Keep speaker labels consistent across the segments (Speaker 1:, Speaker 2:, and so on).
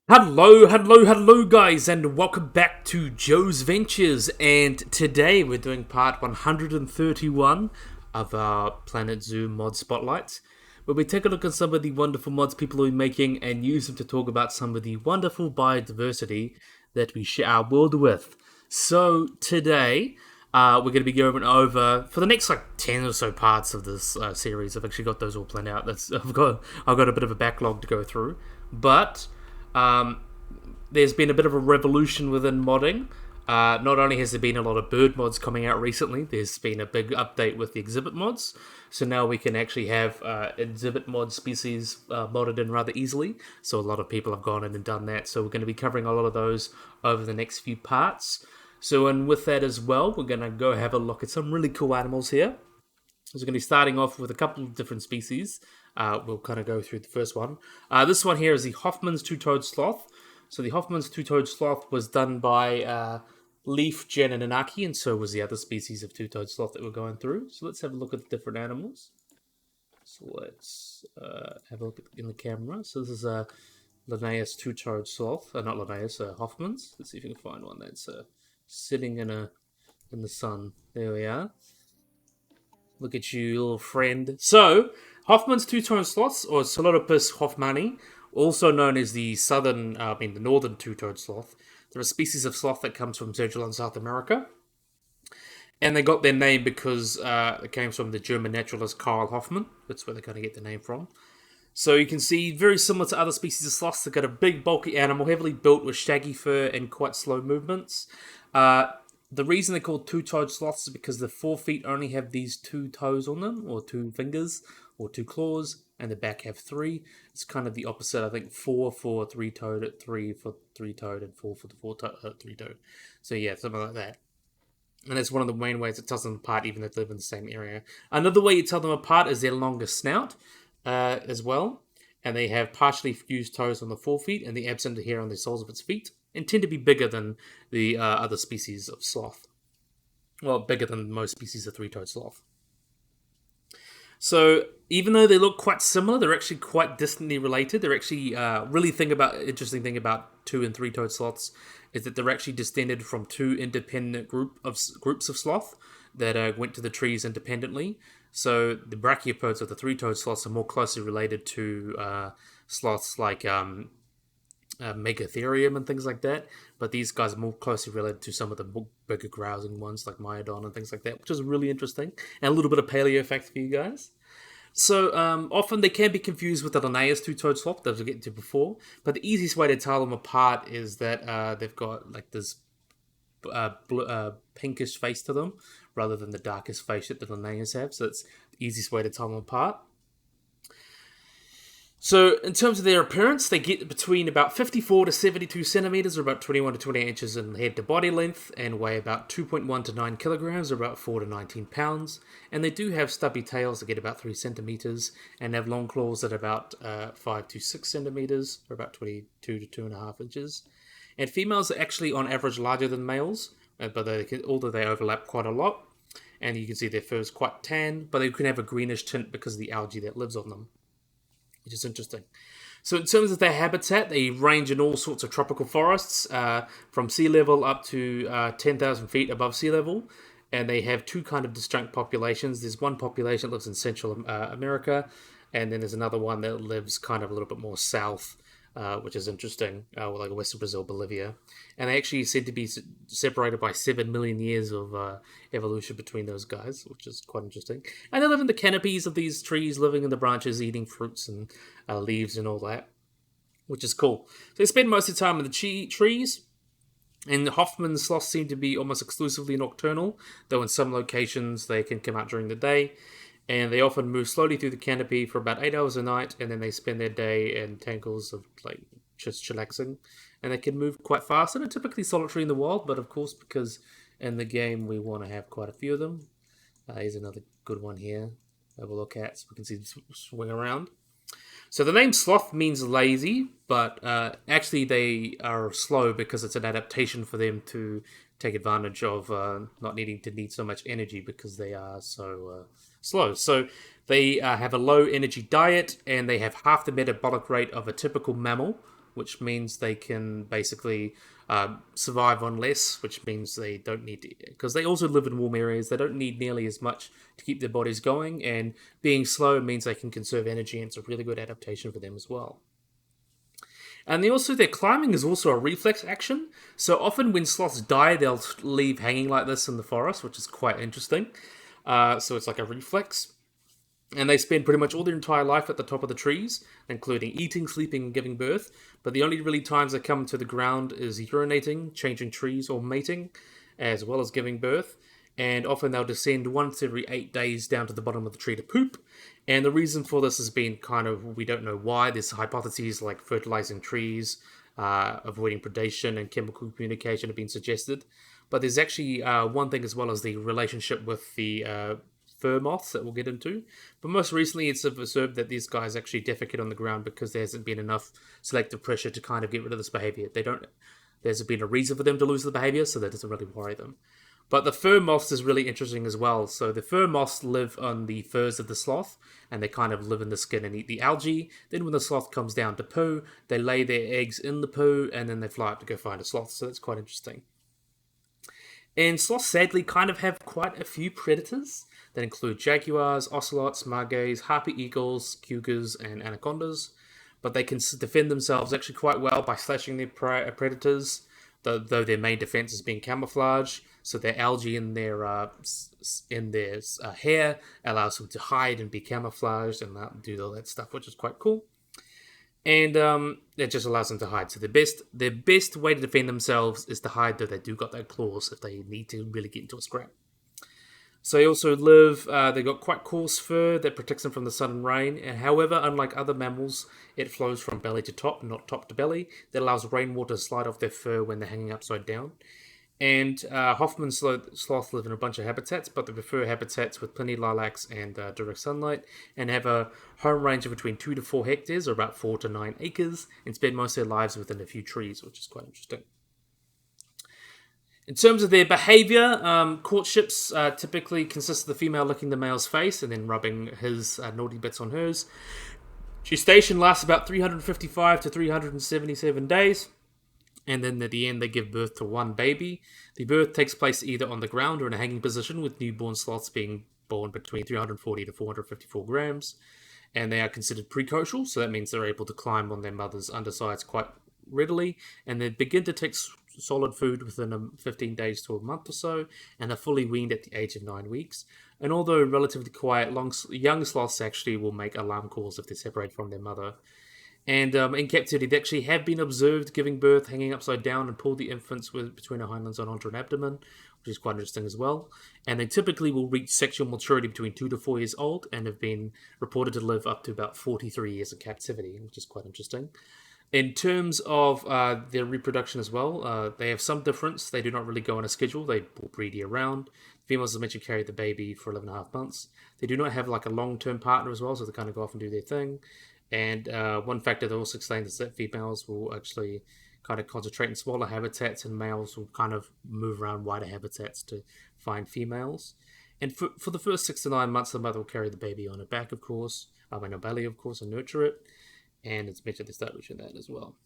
Speaker 1: Hello, guys, and welcome back to Joe's Ventures. And today we're doing part 131 of our Planet Zoo mod spotlights, where we take a look at some of the wonderful mods people are making and use them to talk about some of the wonderful biodiversity that we share our world with. So today, we're going to be going over for the next like 10 or so parts of this series. I've actually got those all planned out. I've got a bit of a backlog to go through, but. Um, there's been a bit of a revolution within modding. Not only has there been a lot of bird mods coming out recently, there's been a big update with the exhibit mods. So now we can actually have exhibit mod species modded in rather easily. So a lot of people have gone in and done that. So we're going to be covering a lot of those over the next few parts. So, and with that as well, we're going to go have a look at some really cool animals here. So we're going to be starting off with a couple of different species. We'll kind of go through the first one. This one here is the Hoffman's two-toed sloth. So the Hoffman's two-toed sloth was done by Leaf, Jen, and Inaki, and so was the other species of two-toed sloth that we're going through. So let's have a look at the different animals. So let's have a look in the camera. So this is a Linnaeus two-toed sloth. Not Linnaeus, Hoffman's. Let's see if we can find one that's sitting in the sun. There we are. Look at you, little friend. So, Hoffman's two-toed sloths, or Solotopus hoffmanni, also known as the northern two-toed sloth. They're a species of sloth that comes from Central and South America. And they got their name because it came from the German naturalist Karl Hoffman. That's where they kind of get the name from. So you can see, very similar to other species of sloths, they've got a big, bulky animal, heavily built with shaggy fur and quite slow movements. The reason they're called two-toed sloths is because the forefeet only have these two toes on them, or two fingers, or two claws, and the back have three. It's kind of the opposite, I think, four for three-toed, three for three-toed, and four for the three-toed. So yeah, something like that. And that's one of the main ways it tells them apart, even if they live in the same area. Another way you tell them apart is their longer snout, as well. And they have partially fused toes on the forefeet and the absent hair on the soles of its feet, and tend to be bigger than the other species of sloth. Well, bigger than most species of three-toed sloth. So, even though they look quite similar, they're actually quite distantly related. They're actually interesting thing about two and three-toed sloths is that they're actually descended from two independent groups of sloth that went to the trees independently. So the brachiopods of the three-toed sloths are more closely related to sloths like Megatherium and things like that, but these guys are more closely related to some of the bigger grousing ones like Myodon and things like that, which is really interesting, and a little bit of paleo fact for you guys. So often they can be confused with the Linnaeus two-toed sloth, as we get into before, but the easiest way to tell them apart is that they've got like this pinkish face to them, rather than the darkest face that the Linnaeus have, so it's the easiest way to tell them apart. So, in terms of their appearance, they get between about 54 to 72 centimeters, or about 21 to 28 inches in head to body length, and weigh about 2.1 to 9 kilograms, or about 4 to 19 pounds. And they do have stubby tails that get about 3 centimeters, and have long claws at about 5 to 6 centimeters, or about 22 to 2.5 inches. And females are actually, on average, larger than males, although they overlap quite a lot. And you can see their fur is quite tan, but they can have a greenish tint because of the algae that lives on them, which is interesting. So in terms of their habitat, they range in all sorts of tropical forests, from sea level up to 10,000 feet above sea level. And they have two kind of distinct populations. There's one population that lives in Central America, and then there's another one that lives kind of a little bit more south, which is interesting, like Western Brazil, Bolivia. And they actually said to be separated by 7 million years of evolution between those guys, which is quite interesting. And they live in the canopies of these trees, living in the branches, eating fruits and leaves and all that, which is cool. So they spend most of the time in the trees. And the Hoffman sloths seem to be almost exclusively nocturnal, though in some locations they can come out during the day. And they often move slowly through the canopy for about 8 hours a night, and then they spend their day in tangles of like just chillaxing. And they can move quite fast, and are typically solitary in the wild, but of course, because in the game we want to have quite a few of them. Here's another good one here. Have a look at, so we can see them swing around. So the name sloth means lazy, but actually they are slow because it's an adaptation for them to take advantage of not needing to need so much energy because they are so slow. So they have a low energy diet, and they have half the metabolic rate of a typical mammal, which means they can basically survive on less, which means they don't need to, because they also live in warm areas, they don't need nearly as much to keep their bodies going, and being slow means they can conserve energy, and it's a really good adaptation for them as well. And their climbing is also a reflex action. So often when sloths die, they'll leave hanging like this in the forest, which is quite interesting. So it's like a reflex. And they spend pretty much all their entire life at the top of the trees, including eating, sleeping, and giving birth. But the only really times they come to the ground is urinating, changing trees, or mating, as well as giving birth. And often they'll descend once every 8 days down to the bottom of the tree to poop. And the reason for this has been kind of, we don't know why. There's hypotheses like fertilizing trees, avoiding predation, and chemical communication have been suggested. But there's actually one thing as well as the relationship with the fur moths that we'll get into. But most recently, it's observed that these guys actually defecate on the ground because there hasn't been enough selective pressure to kind of get rid of this behavior. There's been a reason for them to lose the behavior, so that doesn't really worry them. But the fur moths is really interesting as well. So the fur moths live on the furs of the sloth, and they kind of live in the skin and eat the algae. Then when the sloth comes down to poo, they lay their eggs in the poo, and then they fly up to go find a sloth. So that's quite interesting. And sloths sadly kind of have quite a few predators that include jaguars, ocelots, margays, harpy eagles, cougars, and anacondas. But they can defend themselves actually quite well by slashing their predators, though their main defense is being camouflage. So their algae in their hair allows them to hide and be camouflaged and do all that stuff, which is quite cool. And it just allows them to hide. So their best way to defend themselves is to hide, though they do got their claws if they need to really get into a scrap. So they also they've got quite coarse fur that protects them from the sun and rain. And however, unlike other mammals, it flows from belly to top, not top to belly. That allows rainwater to slide off their fur when they're hanging upside down. And Hoffman sloth live in a bunch of habitats, but they prefer habitats with plenty of lilacs and direct sunlight, and have a home range of between 2 to 4 hectares, or about 4 to 9 acres, and spend most of their lives within a few trees, which is quite interesting. In terms of their behavior, courtships typically consist of the female licking the male's face and then rubbing his naughty bits on hers. Gestation lasts about 355 to 377 days. And then at the end, they give birth to one baby. The birth takes place either on the ground or in a hanging position, with newborn sloths being born between 340 to 454 grams. And they are considered precocial, so that means they're able to climb on their mother's undersides quite readily. And they begin to take solid food within 15 days to a month or so, and are fully weaned at the age of 9 weeks. And although relatively quiet, young sloths actually will make alarm calls if they're separated from their mother. And in captivity, they actually have been observed giving birth, hanging upside down, and pull the infants between their hindlimbs and onto an abdomen, which is quite interesting as well. And they typically will reach sexual maturity between 2 to 4 years old, and have been reported to live up to about 43 years in captivity, which is quite interesting. In terms of their reproduction as well, they have some difference. They do not really go on a schedule. They will breed year-round. Females, as I mentioned, carry the baby for 11 and a half months. They do not have like a long-term partner as well, so they kind of go off and do their thing. And one factor that also explains is that females will actually kind of concentrate in smaller habitats, and males will kind of move around wider habitats to find females. And for the first 6 to 9 months, the mother will carry the baby on her back, of course, her belly, of course, and nurture it. And it's mentioned they start reaching that as well.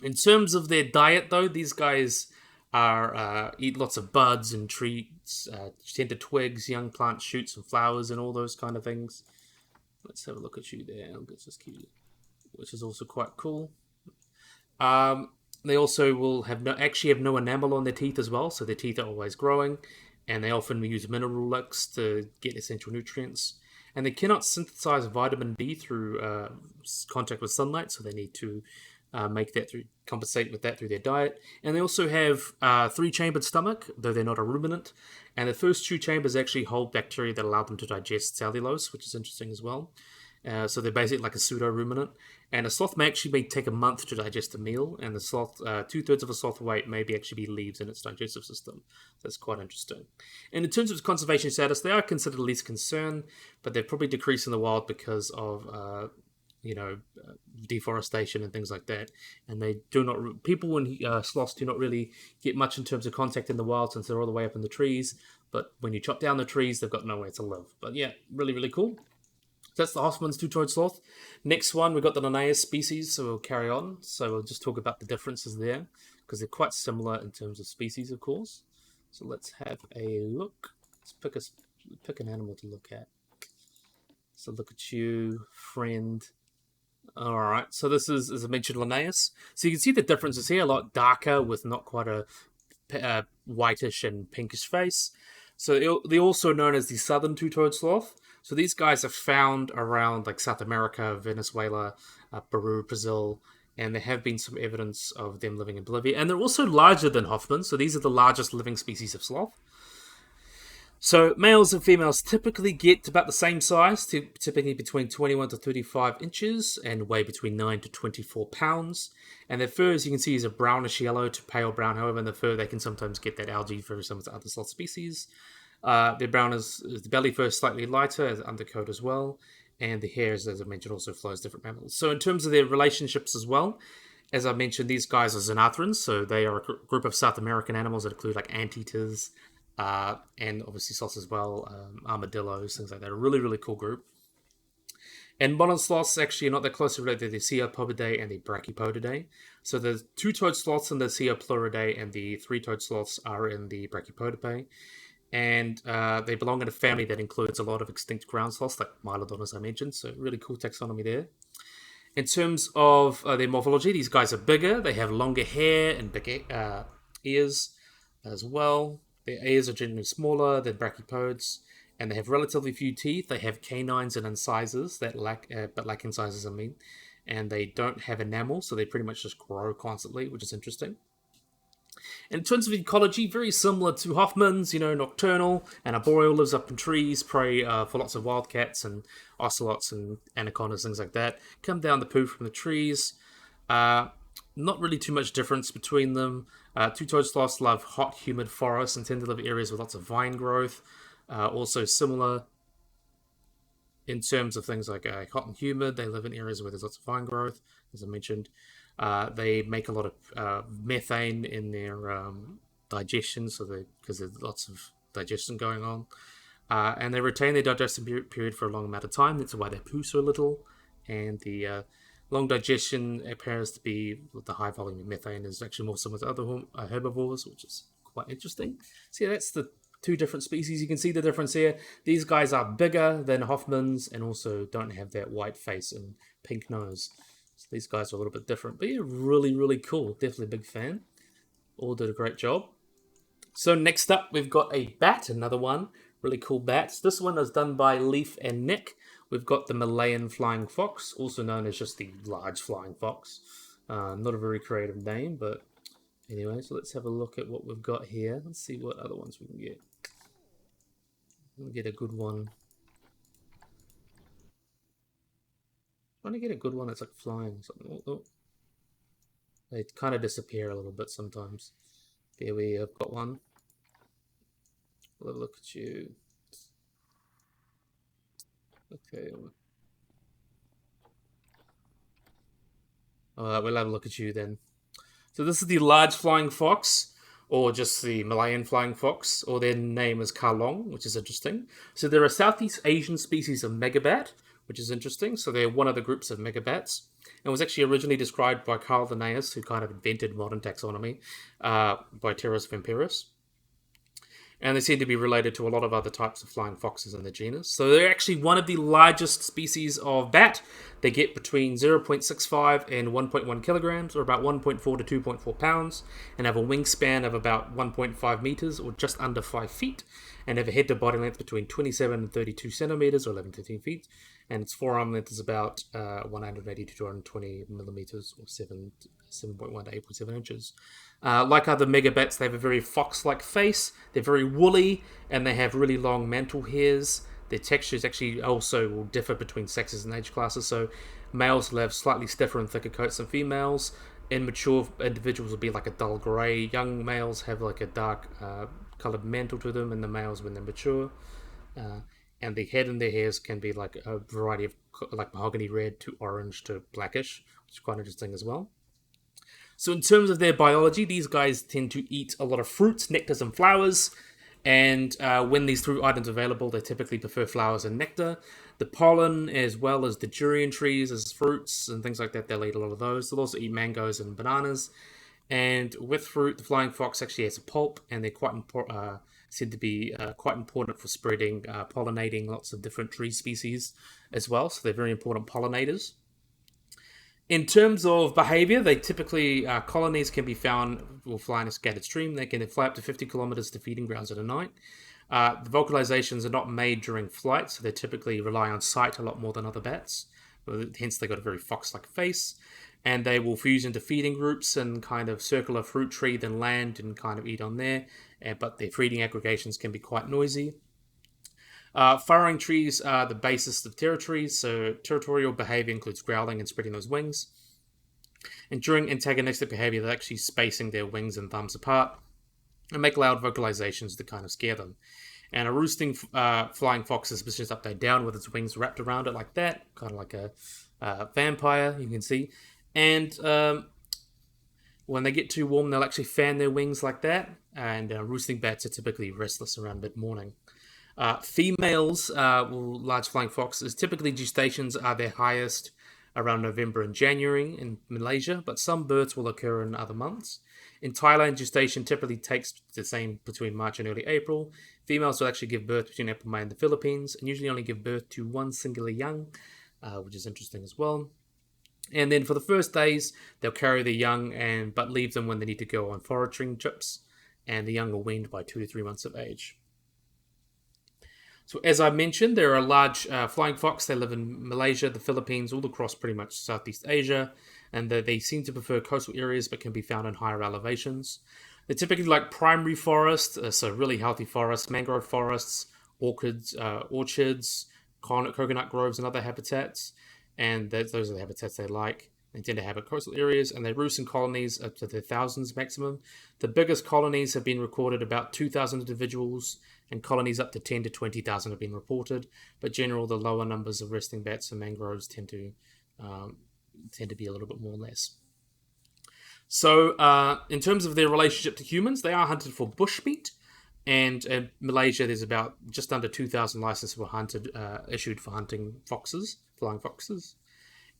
Speaker 1: In terms of their diet, though, these guys eat lots of buds and trees, tend to twigs, young plant shoots and flowers, and all those kind of things. Let's have a look at you there. I'll get this cute, which is also quite cool. They also will have no enamel on their teeth as well, so their teeth are always growing, and they often use mineral licks to get essential nutrients. And they cannot synthesize vitamin D through contact with sunlight, so they need to compensate with that through their diet. And they also have 3-chambered stomach, though they're not a ruminant. And the first 2 chambers actually hold bacteria that allow them to digest cellulose, which is interesting as well. So they're basically like a pseudo-ruminant. And a sloth may take a month to digest a meal, and the sloth, 2/3 of a sloth weight may actually be leaves in its digestive system. That's quite interesting. And in terms of conservation status, they are considered least concern, but they're probably decreased in the wild because of deforestation and things like that. And they do not, people and sloths do not really get much in terms of contact in the wild, since they're all the way up in the trees. But when you chop down the trees, they've got nowhere to live. But yeah, really, really cool. That's the Hoffman's two-toed sloth. Next one, we've got the Linnaeus species, so we'll carry on. So we'll just talk about the differences there, because they're quite similar in terms of species, of course. So let's have a look. Let's pick an animal to look at. So look at you, friend. All right. So this is, as I mentioned, Linnaeus. So you can see the differences here, a lot darker with not quite a whitish and pinkish face. So they're also known as the southern two-toed sloth. So these guys are found around like South America, Venezuela, Peru, Brazil, and there have been some evidence of them living in Bolivia. And they're also larger than Hoffman. So these are the largest living species of sloth. So males and females typically get about the same size, typically between 21 to 35 inches, and weigh between 9 to 24 pounds. And their fur, as you can see, is a brownish yellow to pale brown. However, in the fur, they can sometimes get that algae fur, some of the other sloth species. Their brown is the belly fur is slightly lighter, as undercoat as well. And the hair, as I mentioned, also flows different mammals. So in terms of their relationships as well, as I mentioned, these guys are xenothrans, so they are a group of South American animals that include like anteaters, and obviously sloths as well, armadillos, things like that. A really, really cool group. And modern sloths actually are not that closely related to the Ceopopidae and the Brachypodidae. So the two-toed sloths in the Ceopluridae and the three-toed sloths are in the Brachypodidae. And they belong in a family that includes a lot of extinct ground sloths, like Mylodon, as I mentioned. So really cool taxonomy there. In terms of their morphology, these guys are bigger. They have longer hair and bigger ears as well. Their ears are generally smaller than brachypods, and they have relatively few teeth. They have canines and incisors that lack incisors, and they don't have enamel, so they pretty much just grow constantly, which is interesting. In terms of ecology, very similar to Hoffman's, nocturnal and arboreal, lives up in trees, prey for lots of wildcats and ocelots and anacondas, things like that. Come down the poo from the trees. Not really too much difference between them. Two-toed sloths love hot, humid forests and tend to live in areas with lots of vine growth. Also similar in terms of things like hot and humid. They live in areas where there's lots of vine growth, as I mentioned. They make a lot of methane in their digestion, because there's lots of digestion going on. And they retain their digestion period for a long amount of time. That's why they poo so little. And the long digestion appears to be, with the high volume of methane, is actually more similar to other herbivores, which is quite interesting. So yeah, that's the two different species. You can see the difference here. These guys are bigger than Hoffman's and also don't have that white face and pink nose. So these guys are a little bit different. But yeah, really, really cool. Definitely a big fan. All did a great job. So next up, we've got a bat, another one. Really cool bats. This one is done by Leaf and Nick. We've got the Malayan flying fox, also known as just the large flying fox. Not a very creative name, but anyway, so let's have a look at what we've got here. Let's see what other ones we can get. We'll get a good one. Trying to get a good one that's like flying or something. Oh. They kind of disappear a little bit sometimes. Here we have got one. We'll have a look at you. Okay. Alright, we'll have a look at you then. So this is the large flying fox, or just the Malayan flying fox, or their name is Kalong, which is interesting. So they're a Southeast Asian species of megabat, which is interesting. So they're one of the groups of megabats. And was actually originally described by Carl Linnaeus, who kind of invented modern taxonomy, by Terrace Vampiris. And they seem to be related to a lot of other types of flying foxes in the genus. So they're actually one of the largest species of bat. They get between 0.65 and 1.1 kilograms, or about 1.4 to 2.4 pounds, and have a wingspan of about 1.5 meters, or just under 5 feet, and have a head to body length between 27 and 32 centimeters, or 11 to 13 feet, and its forearm length is about 180 to 220 millimeters, or 7.1 to 8.7 inches. Like other megabats, they have a very fox-like face. They're very woolly, and they have really long mantle hairs. Their textures actually also will differ between sexes and age classes. So males will have slightly stiffer and thicker coats than females. Immature individuals will be like a dull grey. Young males have like a dark coloured mantle to them, and the males when they're mature. And the head and their hairs can be like a variety of like mahogany red to orange to blackish, which is quite interesting as well. So in terms of their biology, these guys tend to eat a lot of fruits, nectars, and flowers, And when these fruit items are available, they typically prefer flowers and nectar. The pollen, as well as the durian trees as fruits and things like that, they'll eat a lot of those. They'll also eat mangoes and bananas. And with fruit, the flying fox actually has a pulp, and they're said to be quite important for spreading, pollinating lots of different tree species as well. So they're very important pollinators. In terms of behavior, they typically colonies can be found will fly in a scattered stream. They can fly up to 50 kilometers to feeding grounds at a night. The vocalizations are not made during flight, so they typically rely on sight a lot more than other bats. Hence, they got a very fox-like face, and they will fuse into feeding groups and kind of circle a fruit tree, then land and kind of eat on there. But their feeding aggregations can be quite noisy. Furrowing trees are the basis of territories, so territorial behavior includes growling and spreading those wings. And during antagonistic behavior, they're actually spacing their wings and thumbs apart and make loud vocalizations to kind of scare them. And a roosting flying fox is positioned upside down with its wings wrapped around it like that, kind of like a vampire, you can see. And when they get too warm, they'll actually fan their wings like that. And roosting bats are typically restless around mid-morning. Females, large flying foxes, typically gestations are their highest around November and January in Malaysia, but some births will occur in other months. In Thailand, gestation typically takes the same between March and early April. Females will actually give birth between April and May in the Philippines, and usually only give birth to one singular young, which is interesting as well. And then for the first days, they'll carry the young but leave them when they need to go on foraging trips, and the young are weaned by 2 to 3 months of age. So as I mentioned, there are large flying fox. They live in Malaysia, the Philippines, all across pretty much Southeast Asia, and they seem to prefer coastal areas but can be found in higher elevations. They're typically like primary forests, so really healthy forests, mangrove forests, orchards, coconut groves, and other habitats. And those are the habitats they like. They tend to inhabit coastal areas, and they roost in colonies up to their thousands maximum. The biggest colonies have been recorded about 2,000 individuals, and colonies up to 10 to 20,000 have been reported. But general, the lower numbers of resting bats and mangroves tend to be a little bit more less. So, in terms of their relationship to humans, they are hunted for bushmeat. And in Malaysia, there's about just under 2,000 licenses were issued for hunting foxes, flying foxes.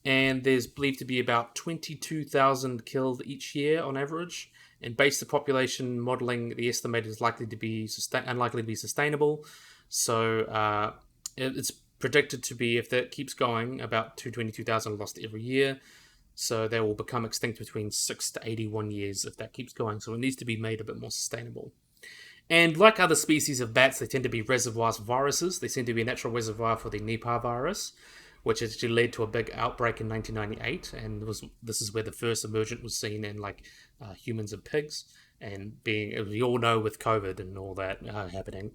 Speaker 1: And there's believed to be about 22,000 killed each year on average. And based on population modelling, the estimate is likely to be unlikely to be sustainable. So it's predicted to be, if that keeps going, about 22,000 lost every year. So they will become extinct between 6 to 81 years if that keeps going. So it needs to be made a bit more sustainable. And like other species of bats, they tend to be reservoirs for viruses. They seem to be a natural reservoir for the Nipah virus, which actually led to a big outbreak in 1998. And this is where the first emergent was seen in humans and pigs. And as we all know with COVID and all that happening,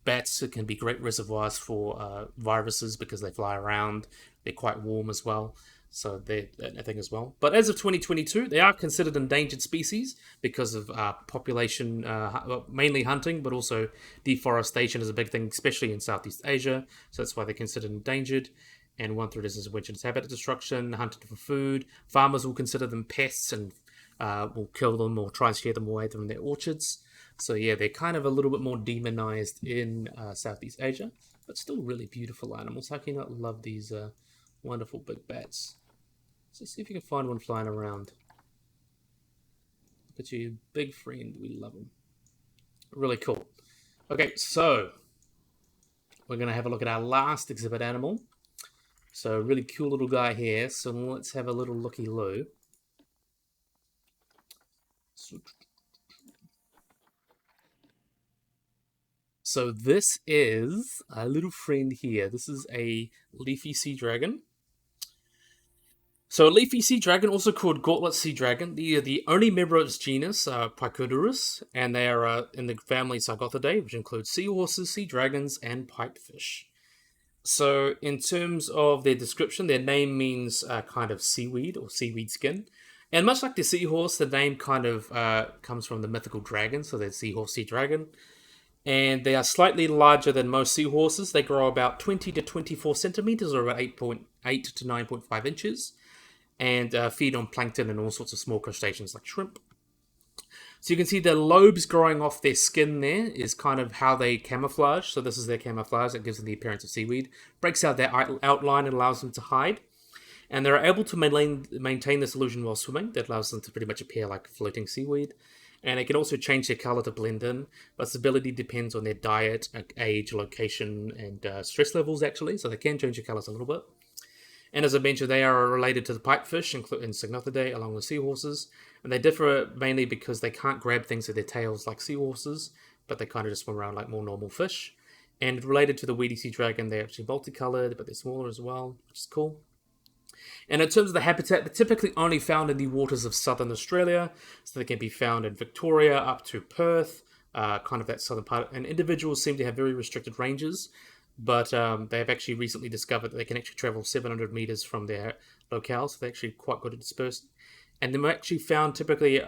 Speaker 1: bats can be great reservoirs for viruses because they fly around. They're quite warm as well. So they're a thing as well. But as of 2022, they are considered endangered species because of population, mainly hunting, but also deforestation is a big thing, especially in Southeast Asia. So that's why they're considered endangered. And one threat is, as I mentioned, is habitat destruction, hunted for food. Farmers will consider them pests and will kill them or try and scare them away from their orchards. So yeah, they're kind of a little bit more demonized in Southeast Asia, but still really beautiful animals. How can you not love these wonderful big bats? Let's see if you can find one flying around. But you, big friend, we love them. Really cool. Okay, so we're going to have a look at our last exhibit animal. So really cool little guy here. So let's have a little looky-loo. So this is a little friend here. This is a leafy sea dragon. So a leafy sea dragon, also called gauntlet sea dragon, they are the only member of its genus, Picodurus, and they are in the family Zygothidae, which includes seahorses, sea dragons, and pipefish. So in terms of their description, their name means kind of seaweed or seaweed skin. And much like the seahorse, the name kind of comes from the mythical dragon, so they're seahorse, sea dragon. And they are slightly larger than most seahorses. They grow about 20 to 24 centimeters, or about 8.8 to 9.5 inches. And feed on plankton and all sorts of small crustaceans like shrimp. So you can see the lobes growing off their skin there is kind of how they camouflage. So this is their camouflage that gives them the appearance of seaweed. Breaks out their outline and allows them to hide. And they're able to maintain this illusion while swimming. That allows them to pretty much appear like floating seaweed. And they can also change their color to blend in. But this ability depends on their diet, age, location, and stress levels, actually. So they can change their colors a little bit. And as I mentioned, they are related to the pipefish, including Cygnothidae, along with seahorses. And they differ mainly because they can't grab things with their tails like seahorses, but they kind of just swim around like more normal fish. And related to the weedy sea dragon, they're actually multicolored, but they're smaller as well, which is cool. And in terms of the habitat, they're typically only found in the waters of southern Australia, so they can be found in Victoria up to Perth, kind of that southern part. And individuals seem to have very restricted ranges, but they have actually recently discovered that they can actually travel 700 meters from their locale, so they're actually quite good at dispersing. And they're actually found typically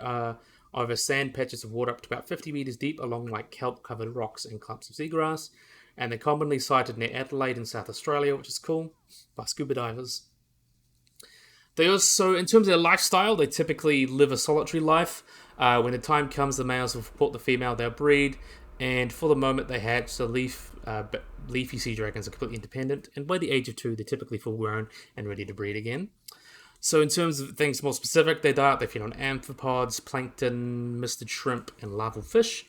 Speaker 1: over sand patches of water up to about 50 meters deep along like kelp-covered rocks and clumps of seagrass. And they're commonly sighted near Adelaide in South Australia, which is cool, by scuba divers. They also, in terms of their lifestyle, they typically live a solitary life. When the time comes, the males will support the female, they'll breed, and for the moment they hatch, the leafy sea dragons are completely independent, and by the age of 2, they're typically full grown and ready to breed again. So in terms of things more specific, they feed on amphipods, plankton, misted shrimp, and larval fish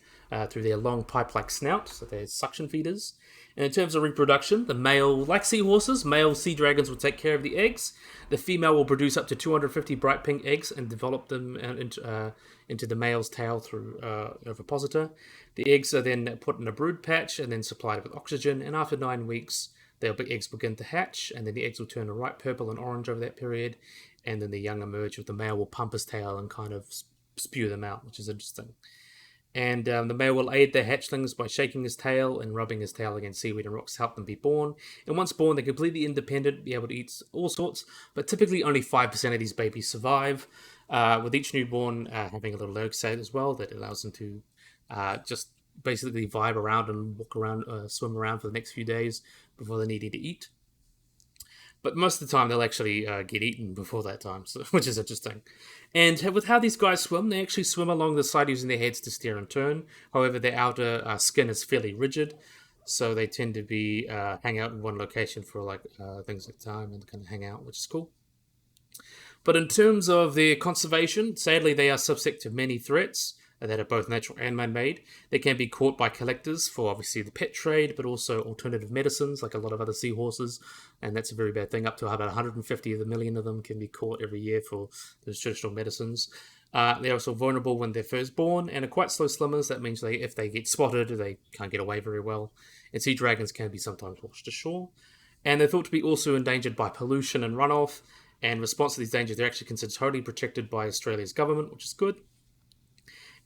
Speaker 1: through their long pipe-like snout, so they're suction feeders. And in terms of reproduction, the male, like seahorses, male sea dragons will take care of the eggs. The female will produce up to 250 bright pink eggs and develop them into the male's tail through ovipositor. The eggs are then put in a brood patch and then supplied with oxygen. And after 9 weeks, the eggs begin to hatch, and then the eggs will turn bright purple and orange over that period. And then the young emerge with the male will pump his tail and kind of spew them out, which is interesting. And the male will aid their hatchlings by shaking his tail and rubbing his tail against seaweed and rocks to help them be born. And once born, they're completely independent, be able to eat all sorts, but typically only 5% of these babies survive, with each newborn having a little egg sac as well that allows them to just basically vibe around and walk around, swim around for the next few days before they're needing to eat. But most of the time, they'll actually get eaten before that time, so, which is interesting. And with how these guys swim, they actually swim along the side using their heads to steer and turn. However, their outer skin is fairly rigid, so they tend to be hang out in one location for like things like time and kind of hang out, which is cool. But in terms of their conservation, sadly, they are subject to many threats that are both natural and man-made. They can be caught by collectors for obviously the pet trade, but also alternative medicines like a lot of other seahorses, and that's a very bad thing. Up to about 150 million of them can be caught every year for those traditional medicines. They're also vulnerable when they're first born and are quite slow swimmers. That means if they get spotted, they can't get away very well. And sea dragons can be sometimes washed ashore. And they're thought to be also endangered by pollution and runoff. And in response to these dangers, they're actually considered totally protected by Australia's government, which is good.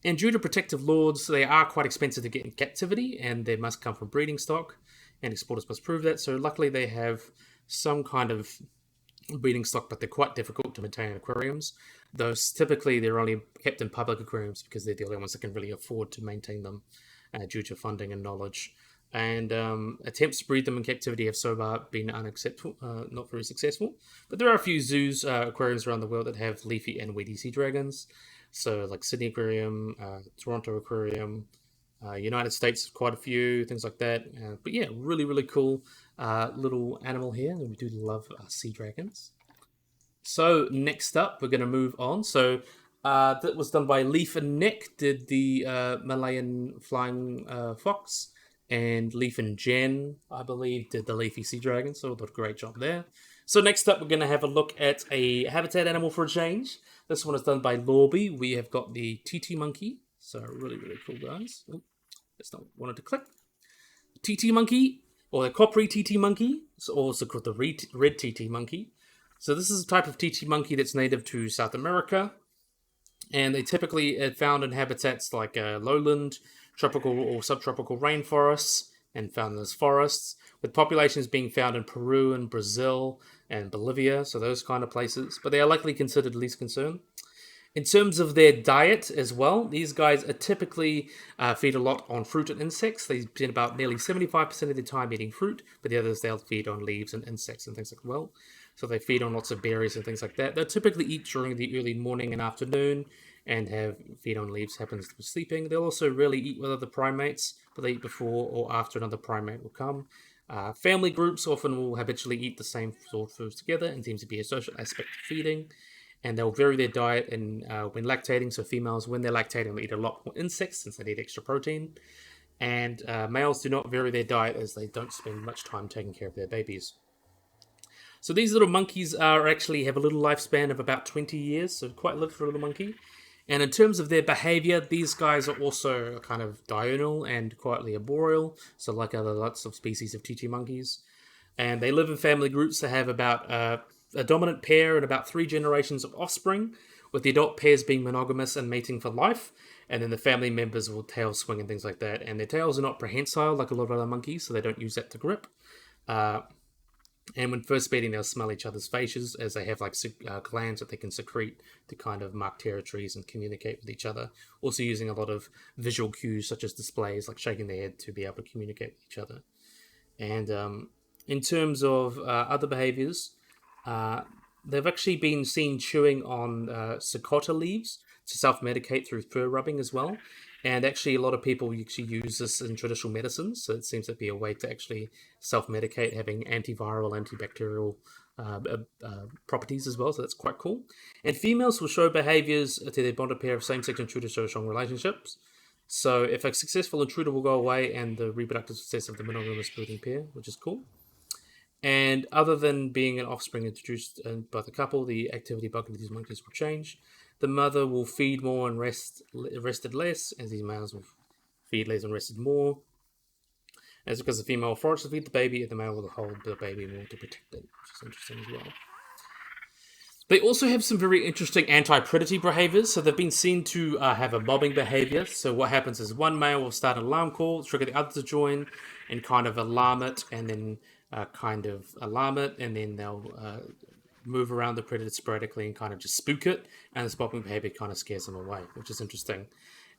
Speaker 1: And due to protective laws, they are quite expensive to get in captivity, and they must come from breeding stock, and exporters must prove that. So luckily they have some kind of breeding stock, but they're quite difficult to maintain in aquariums. Though typically they're only kept in public aquariums because they're the only ones that can really afford to maintain them due to funding and knowledge. And attempts to breed them in captivity have so far been unacceptable, not very successful. But there are a few zoos, aquariums around the world that have leafy and weedy sea dragons. So like Sydney Aquarium, Toronto Aquarium, United States, quite a few, things like that. But yeah, really, really cool little animal here. And we do love sea dragons. So next up, we're going to move on. So that was done by Leaf and Nick, did the Malayan flying fox. And Leaf and Jen, I believe, did the leafy sea dragon. So did a great job there. So next up, we're going to have a look at a habitat animal for a change. This one is done by Lorby. We have got the Titi monkey. So really, really cool, guys. Oh, that's not wanted to click. Titi monkey, or the coppery Titi monkey. It's also called the red Titi monkey. So this is a type of Titi monkey that's native to South America. And they typically are found in habitats like lowland, tropical or subtropical rainforests, and found in those forests, with populations being found in Peru and Brazil and Bolivia, so those kind of places. But they are likely considered least concern. In terms of their diet as well, these guys are typically feed a lot on fruit and insects. They spend about nearly 75% of their time eating fruit, but the others they'll feed on leaves and insects and things like that. So they feed on lots of berries and things like that. They'll typically eat during the early morning and afternoon, and have feed on leaves happens to be sleeping. They'll also rarely eat with other primates, but they eat before or after another primate will come. Family groups often will habitually eat the same sort of foods together and seems to be a social aspect of feeding. And they'll vary their diet when lactating. So females, when they're lactating, will eat a lot more insects since they need extra protein. And males do not vary their diet as they don't spend much time taking care of their babies. So these little monkeys are actually have a little lifespan of about 20 years, so quite little for a little monkey. And in terms of their behavior, these guys are also kind of diurnal and quietly arboreal, so like other lots of species of Titi monkeys. And they live in family groups that have about a dominant pair and about 3 generations of offspring, with the adult pairs being monogamous and mating for life. And then the family members will tail swing and things like that. And their tails are not prehensile like a lot of other monkeys, so they don't use that to grip. And when first mating, they'll smell each other's faces as they have like glands that they can secrete to kind of mark territories and communicate with each other. Also using a lot of visual cues such as displays like shaking their head to be able to communicate with each other. And in terms of other behaviors, uh, they've actually been seen chewing on cicotta leaves to self-medicate through fur rubbing as well. And actually, a lot of people actually use this in traditional medicines, so it seems to be a way to actually self-medicate, having antiviral, antibacterial properties as well. So that's quite cool. And females will show behaviors to their bonded pair of same-sex intruders show strong relationships. So if a successful intruder will go away, and the reproductive success of the monogamous breeding pair, which is cool. And other than being an offspring introduced by the couple, the activity bug of these monkeys will change. The mother will feed more and rested less, as these males will feed less and rested more. That's because the female will forage to feed the baby, and the male will hold the baby more to protect it, which is interesting as well. They also have some very interesting anti-predator behaviors. So they've been seen to have a mobbing behavior. So what happens is one male will start an alarm call, trigger the other to join, and kind of alarm it, and then and then they'll move around the predator sporadically and kind of just spook it, and this mobbing behavior kind of scares them away, which is interesting.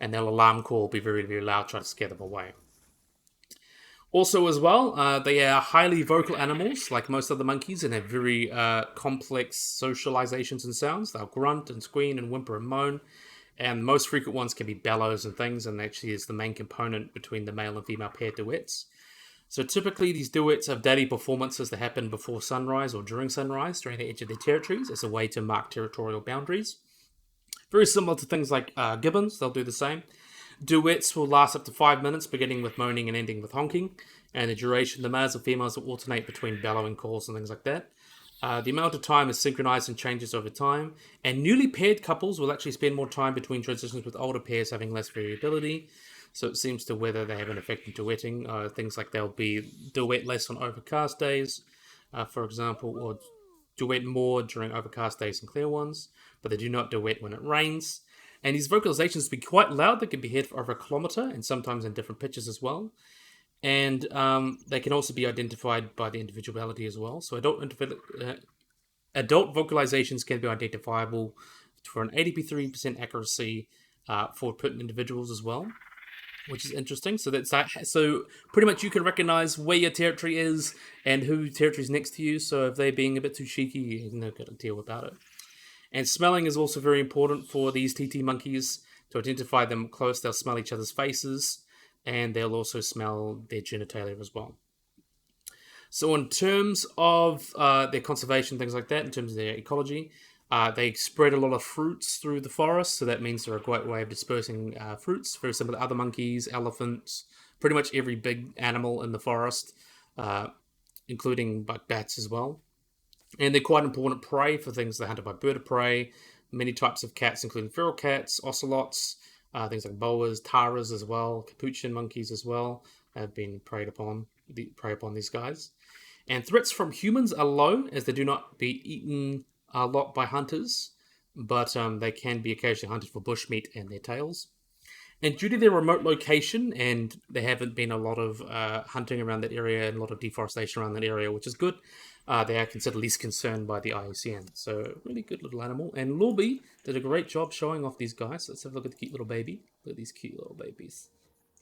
Speaker 1: And they'll alarm call, be very, very loud, try to scare them away. Also, as well, they are highly vocal animals, like most other monkeys, and have very complex socializations and sounds. They'll grunt and squeal and whimper and moan, and the most frequent ones can be bellows and things, and actually is the main component between the male and female pair duets. So typically, these duets have daily performances that happen before sunrise or during sunrise, during the edge of their territories, as a way to mark territorial boundaries. Very similar to things like gibbons, they'll do the same. Duets will last up to 5 minutes, beginning with moaning and ending with honking. And the duration, the males and females will alternate between bellowing calls and things like that. The amount of time is synchronized and changes over time. And newly paired couples will actually spend more time between transitions, with older pairs having less variability. So it seems to whether they have an effect in duetting. Things like they'll be duet less on overcast days, for example, or duet more during overcast days and clear ones, but they do not duet when it rains. And these vocalizations can be quite loud. They can be heard for over a kilometer, and sometimes in different pitches as well. And they can also be identified by the individuality as well. So adult vocalizations can be identifiable for an 83% accuracy for certain individuals as well, which is interesting. So so pretty much you can recognize where your territory is and who territory is next to you. So if they're being a bit too cheeky, you know, got to deal about it. And smelling is also very important for these TT monkeys. To identify them close, they'll smell each other's faces, and they'll also smell their genitalia as well. So in terms of their conservation, things like that, in terms of their ecology, they spread a lot of fruits through the forest, so that means they're a great way of dispersing fruits. Very similar to other monkeys, elephants, pretty much every big animal in the forest, including bats as well. And they're quite important prey for things that are hunted by bird of prey. Many types of cats, including feral cats, ocelots, things like boas, taras as well, capuchin monkeys as well, have been prey upon these guys. And threats from humans are low, as they do not be eaten a lot by hunters, but they can be occasionally hunted for bushmeat and their tails. And due to their remote location, and there haven't been a lot of hunting around that area and a lot of deforestation around that area, which is good, they are considered least concerned by the IUCN. So, really good little animal. And Lorby did a great job showing off these guys. Let's have a look at the cute little baby. Look at these cute little babies.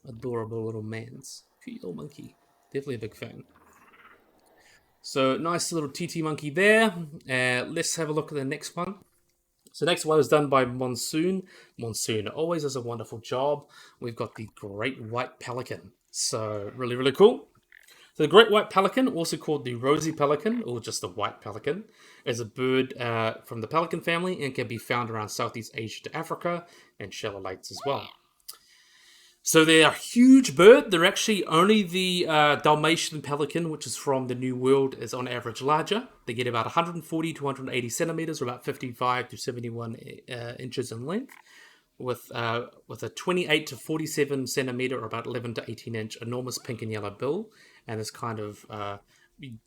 Speaker 1: Adorable little mans. Cute little monkey. Definitely a big fan. So, nice little TT monkey there. Let's have a look at the next one. So next one is done by Monsoon. Monsoon always does a wonderful job. We've got the great white pelican. So really, really cool. So the great white pelican, also called the rosy pelican or just the white pelican, is a bird from the pelican family and can be found around Southeast Asia to Africa and shallow lakes as well. So they're a huge bird. They're actually only the Dalmatian pelican, which is from the New World, is on average larger. They get about 140 to 180 centimeters, or about 55 to 71 inches in length, with a 28 to 47 centimeter, or about 11 to 18 inch, enormous pink and yellow bill, and this kind of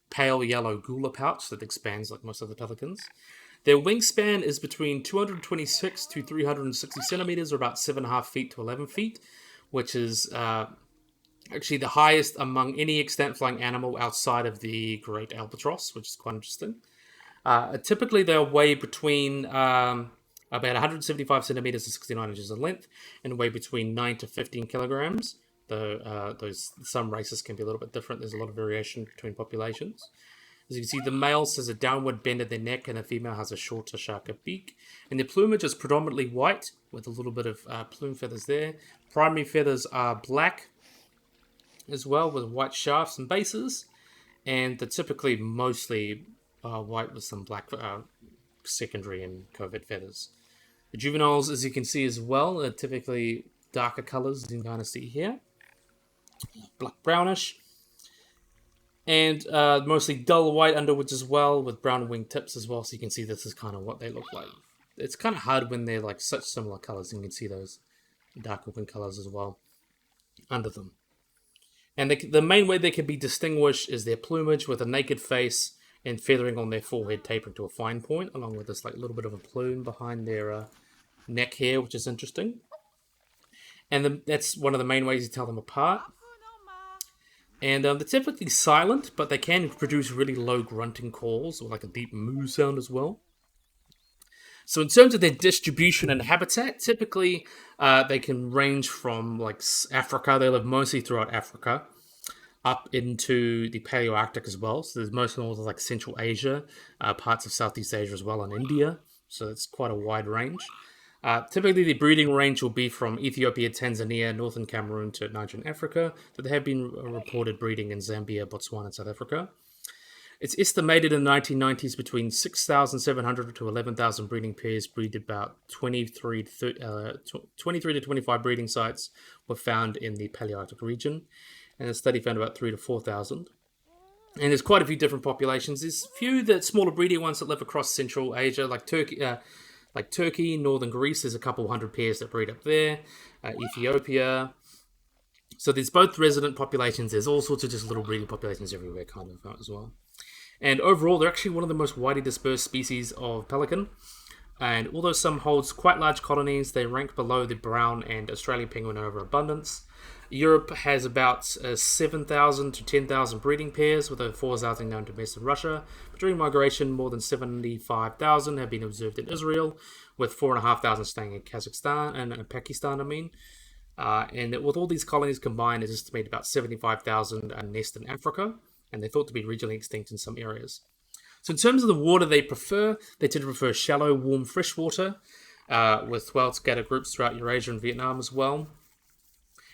Speaker 1: pale yellow gular pouch that expands like most of the pelicans. Their wingspan is between 226 to 360 centimeters, or about 7.5 feet to 11 feet, which is actually the highest among any extant flying animal outside of the great albatross, which is quite interesting. Typically, they'll weigh between about 175 centimeters to 69 inches in length and weigh between 9 to 15 kilograms. Though some races can be a little bit different. There's a lot of variation between populations. As you can see, the male has a downward bend at their neck and the female has a shorter, sharper beak. And their plumage is predominantly white with a little bit of plume feathers there. Primary feathers are black as well with white shafts and bases. And they're typically mostly white with some black secondary and covert feathers. The juveniles, as you can see as well, are typically darker colors, as you can kind of see here. Black brownish. And mostly dull white underwoods as well, with brown wing tips as well. So you can see this is kind of what they look like. It's kind of hard when they're like such similar colors. You can see those darker wing colors as well under them. And the main way they can be distinguished is their plumage with a naked face and feathering on their forehead tapering to a fine point, along with this like little bit of a plume behind their neck hair, which is interesting. And that's one of the main ways you tell them apart. And they're typically silent, but they can produce really low grunting calls or like a deep moo sound as well. So in terms of their distribution and habitat, typically they can range from like Africa. They live mostly throughout Africa, up into the Paleoarctic as well. So there's most of like Central Asia, parts of Southeast Asia as well, and India. So it's quite a wide range. Typically, the breeding range will be from Ethiopia, Tanzania, northern Cameroon to Nigerian Africa, but there have been reported breeding in Zambia, Botswana, and South Africa. It's estimated in the 1990s between 6,700 to 11,000 breeding pairs breeded about 23 to 25 breeding sites were found in the Palearctic region, and the study found about 3 to 4,000. And there's quite a few different populations. There's a few that smaller breeding ones that live across Central Asia, like Turkey, northern Greece. There's a couple hundred pairs that breed up there. Ethiopia. So there's both resident populations. There's all sorts of just little breeding populations everywhere kind of as well. And overall, they're actually one of the most widely dispersed species of pelican. And although some holds quite large colonies, they rank below the brown and Australian penguin in overabundance. Europe has about 7,000 to 10,000 breeding pairs, with over 4,000 known to western Russia. But during migration, more than 75,000 have been observed in Israel, with 4,500 staying in Kazakhstan and Pakistan, and with all these colonies combined, it's estimated about 75,000 nest in Africa, and they're thought to be regionally extinct in some areas. So in terms of the water they prefer, they tend to prefer shallow, warm, fresh water, with well-scattered groups throughout Eurasia and Vietnam as well.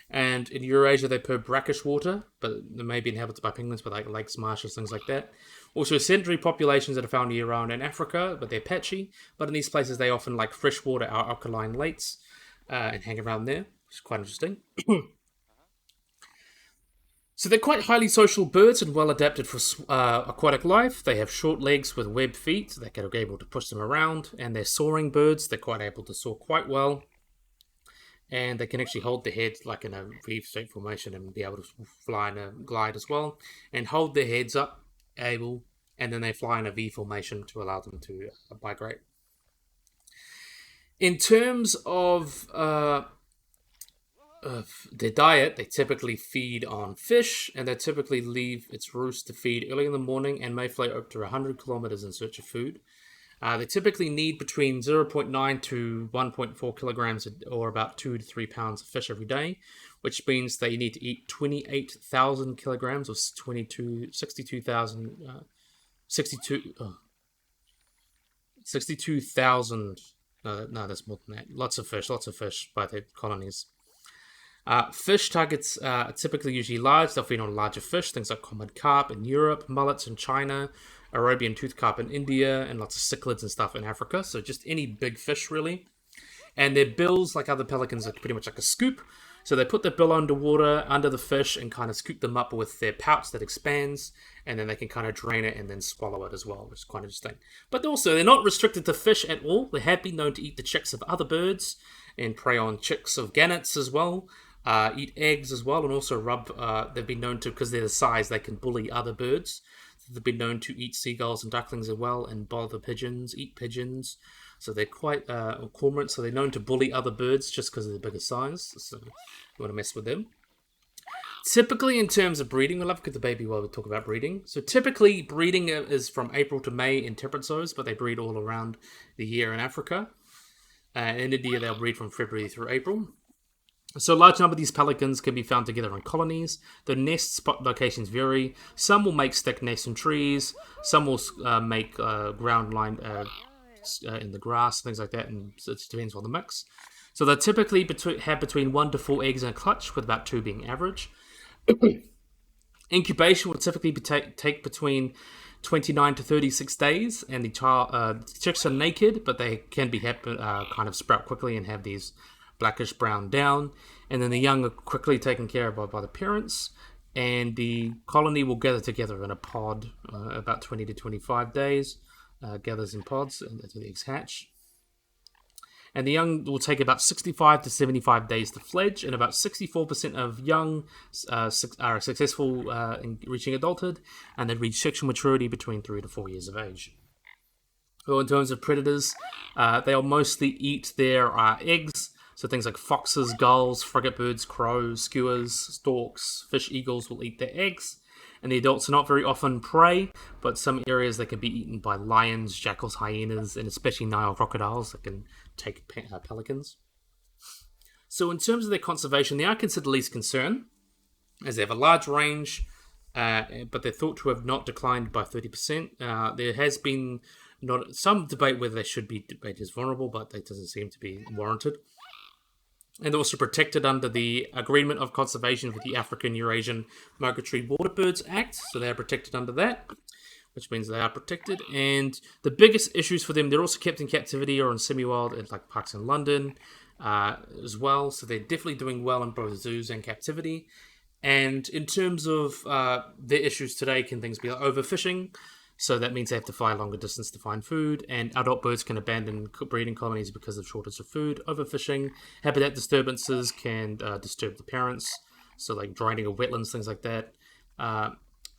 Speaker 1: And in Eurasia, they prefer brackish water, but they may be inhabited by penguins, but like lakes, marshes, things like that. Also, sedentary populations that are found year-round in Africa, but they're patchy. But in these places, they often like freshwater or alkaline lakes and hang around there, which is quite interesting. So they're quite highly social birds and well adapted for aquatic life. They have short legs with webbed feet that are able to push them around, and they're soaring birds. They're quite able to soar quite well. And they can actually hold their heads like in a V-shaped formation and be able to fly in a glide as well. And hold their heads up, and then they fly in a V formation to allow them to migrate. In terms of their diet, they typically feed on fish, and they typically leave its roost to feed early in the morning and may fly up to 100 kilometers in search of food. They typically need between 0.9 to 1.4 kilograms or about 2 to 3 pounds of fish every day, which means they need to eat 28,000 kilograms or 62,000 No, no, there's more than that. Lots of fish by the colonies. Fish targets are typically usually large. They'll feed on larger fish, things like common carp in Europe, mullets in China, Arabian tooth carp in India, and lots of cichlids and stuff in Africa. So just any big fish, really. And their bills, like other pelicans, are pretty much like a scoop. So they put their bill underwater, under the fish, and kind of scoop them up with their pouch that expands, and then they can kind of drain it and then swallow it as well, which is quite interesting. But also, they're not restricted to fish at all. They have been known to eat the chicks of other birds and prey on chicks of gannets as well. Eat eggs as well, and also rub. They've been known to, because they're the size, they can bully other birds. They've been known to eat seagulls and ducklings as well, and bother pigeons, eat pigeons. So they're quite cormorant, so they're known to bully other birds just because of their bigger size. So you want to mess with them. Typically, in terms of breeding, we'll have a look at the baby while we talk about breeding. So typically, breeding is from April to May in temperate zones, but they breed all around the year in Africa. In India, they'll breed from February through April. So a large number of these pelicans can be found together in colonies. The nest spot locations vary. Some will make stick nests in trees. Some will make ground lined in the grass, things like that, and it depends on the mix. So they typically have between 1 to 4 eggs in a clutch, with about 2 being average. Incubation will typically take between 29 to 36 days, and the chicks are naked, but they can be kind of sprout quickly and have these blackish brown down, and then the young are quickly taken care of by the parents, and the colony will gather together in a pod about 20 to 25 days, gathers in pods until the eggs hatch. And the young will take about 65 to 75 days to fledge, and about 64% of young are successful in reaching adulthood, and they reach sexual maturity between 3 to 4 years of age. So in terms of predators, they'll mostly eat their eggs. So things like foxes, gulls, frigate birds, crows, skuas, storks, fish, eagles will eat their eggs. And the adults are not very often prey, but some areas they can be eaten by lions, jackals, hyenas, and especially Nile crocodiles that can take pelicans. So in terms of their conservation, they are considered least concern, as they have a large range, but they're thought to have not declined by 30%. There has been some debate whether they should be debated as vulnerable, but that doesn't seem to be warranted. And they're also protected under the Agreement of Conservation with the African Eurasian Migratory Water Birds Act. So they are protected under that, which means they are protected. And the biggest issues for them, they're also kept in captivity or in semi-wild in like parks in London as well. So they're definitely doing well in both zoos and captivity. And in terms of their issues today, can things be like overfishing? So that means they have to fly a longer distance to find food, and adult birds can abandon breeding colonies because of shortage of food. Overfishing, habitat disturbances can disturb the parents, so like draining of wetlands, things like that.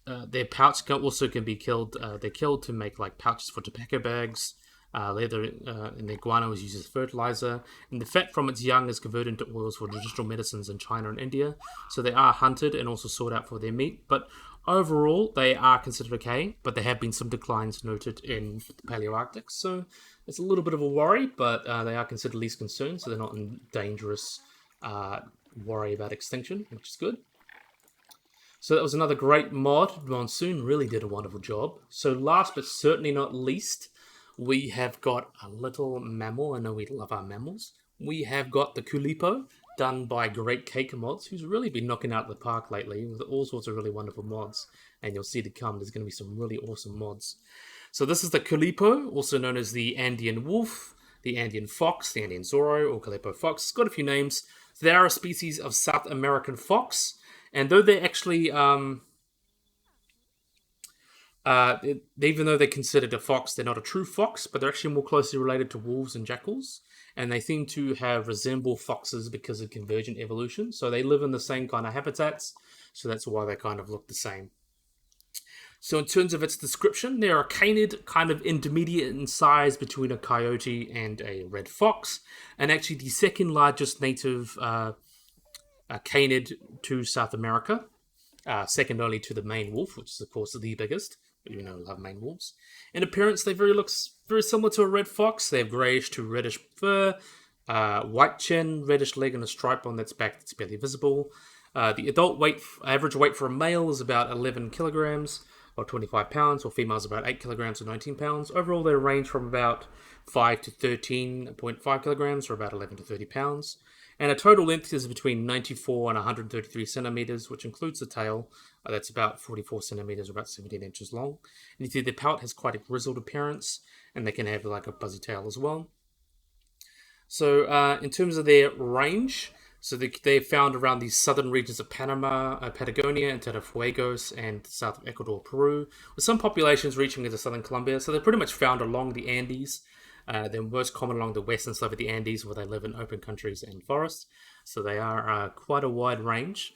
Speaker 1: Their pouch can be killed. They're killed to make like pouches for tobacco bags. Leather and the guano is used as fertilizer, and the fat from its young is converted into oils for traditional medicines in China and India. So they are hunted and also sought out for their meat, but overall they are considered okay. But there have been some declines noted in the Paleoarctic, so it's a little bit of a worry, but they are considered least concern, so they're not in dangerous worry about extinction, which is good. So that was another great mod. Monsoon really did a wonderful job. So last but certainly not least, we have got a little mammal. I know we love our mammals. We have got the Culpeo, done by Great Cake Mods, who's really been knocking out the park lately with all sorts of really wonderful mods. And you'll see to come, there's going to be some really awesome mods. So this is the Culpeo, also known as the Andean wolf, the Andean fox, the Andean Zorro, or Culpeo fox. It's got a few names. They are a species of South American fox. And though they're actually... even though they're considered a fox, they're not a true fox, but they're actually more closely related to wolves and jackals, and they seem to have resemble foxes because of convergent evolution. So they live in the same kind of habitats, so that's why they kind of look the same. So in terms of its description, they're a canid, kind of intermediate in size between a coyote and a red fox, and actually the second largest native canid to South America, second only to the Maine wolf, which is of course the biggest. You know, love Maine wolves. In appearance, they looks very similar to a red fox. They have greyish to reddish fur, white chin, reddish leg, and a stripe on its back that's barely visible. The adult average weight for a male is about 11 kilograms. or 25 pounds, or females about 8 kilograms or 19 pounds. Overall, they range from about 5 to 13.5 kilograms, or about 11 to 30 pounds. And a total length is between 94 and 133 centimeters, which includes the tail. That's about 44 centimeters, or about 17 inches long. And you see the pout has quite a grizzled appearance, and they can have like a fuzzy tail as well. So, in terms of their range, so they're found around the southern regions of Panama, Patagonia, and Fuegos, and south of Ecuador, Peru, with some populations reaching into southern Colombia. So they're pretty much found along the Andes. They're most common along the western slope of the Andes, where they live in open countries and forests. So they are quite a wide range.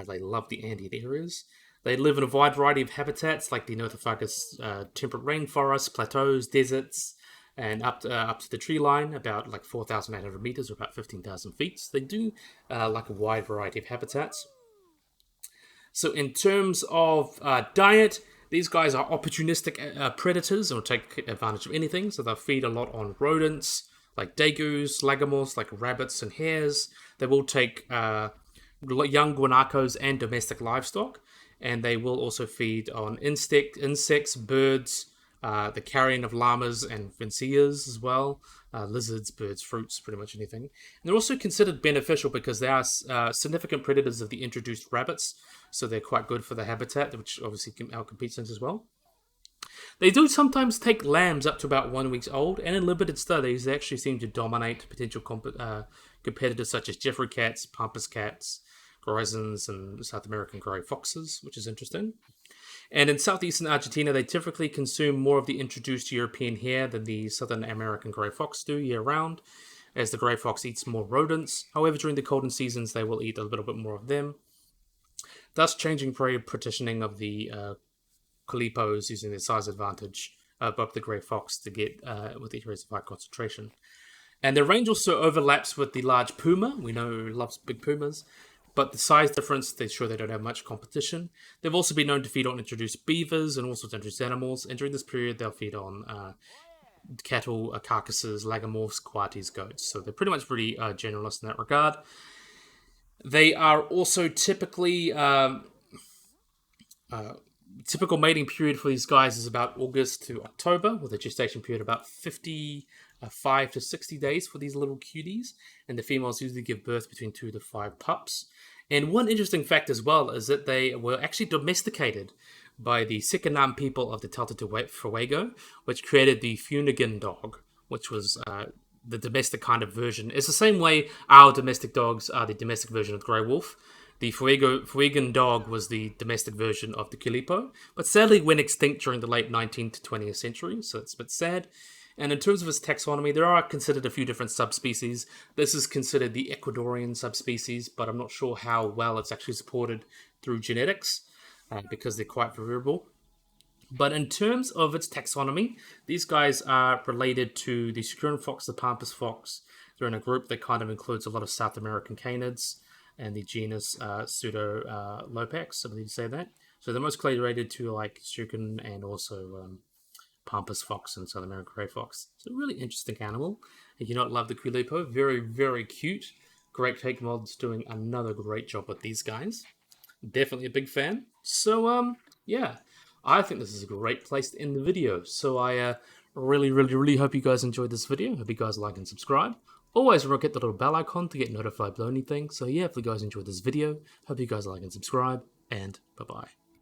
Speaker 1: They love the Andean areas. They live in a wide variety of habitats, like the Nothofagus temperate rainforests, plateaus, deserts, and up to the tree line, about like 4,800 meters, or about 15,000 feet. So they do like a wide variety of habitats. So in terms of diet, these guys are opportunistic predators and will take advantage of anything. So they'll feed a lot on rodents, like dagus, lagomorphs, like rabbits and hares. They will take young guanacos and domestic livestock. And they will also feed on insects, birds, the carrion of llamas and vincias as well, lizards, birds, fruits, pretty much anything. And they're also considered beneficial because they are significant predators of the introduced rabbits, so they're quite good for the habitat, which obviously outcompetes them as well. They do sometimes take lambs up to about 1 week old, and in limited studies, they actually seem to dominate potential competitors such as Jeffrey cats, pampas cats, grisons, and South American grey foxes, which is interesting. And in southeastern Argentina, they typically consume more of the introduced European hare than the Southern American grey fox do year-round, as the grey fox eats more rodents. However, during the colder seasons, they will eat a little bit more of them, thus changing prey partitioning of the Culpeos using their size advantage above the grey fox to get with areas of high concentration. And their range also overlaps with the large puma. We know loves big pumas. But the size difference, they're sure they don't have much competition. They've also been known to feed on introduced beavers and all sorts of introduced animals. And during this period, they'll feed on cattle, carcasses, lagomorphs, coatis, goats. So they're pretty much pretty generalist in that regard. They are also typically... typical mating period for these guys is about August to October, with a gestation period about 55 to 60 days for these little cuties, and the females usually give birth between 2 to 5 pups. And one interesting fact as well is that they were actually domesticated by the Sicanam people of the Delta de Fuego, which created the Fuegan dog, which was the domestic kind of version. It's the same way our domestic dogs are the domestic version of the grey wolf. The Fuegan dog was the domestic version of the Culpeo, but sadly went extinct during the late 19th to 20th century, so it's a bit sad. And in terms of its taxonomy, there are considered a few different subspecies. This is considered the Ecuadorian subspecies, but I'm not sure how well it's actually supported through genetics, because they're quite variable. But in terms of its taxonomy, these guys are related to the Securan fox, the pampas fox. They're in a group that kind of includes a lot of South American canids, and the genus Pseudo-Lopax, I believe you say that. So they're most closely related to like Sucan and also Pampas fox and South American grey fox. It's a really interesting animal. If you not love the Culpeo, very, very cute. Great Fake Mods doing another great job with these guys. Definitely a big fan. So, yeah, I think this is a great place to end the video. So I really, really, really hope you guys enjoyed this video. Hope you guys like and subscribe. Always remember to hit the little bell icon to get notified of anything. So yeah, if you guys enjoyed this video, hope you guys like and subscribe, and bye-bye.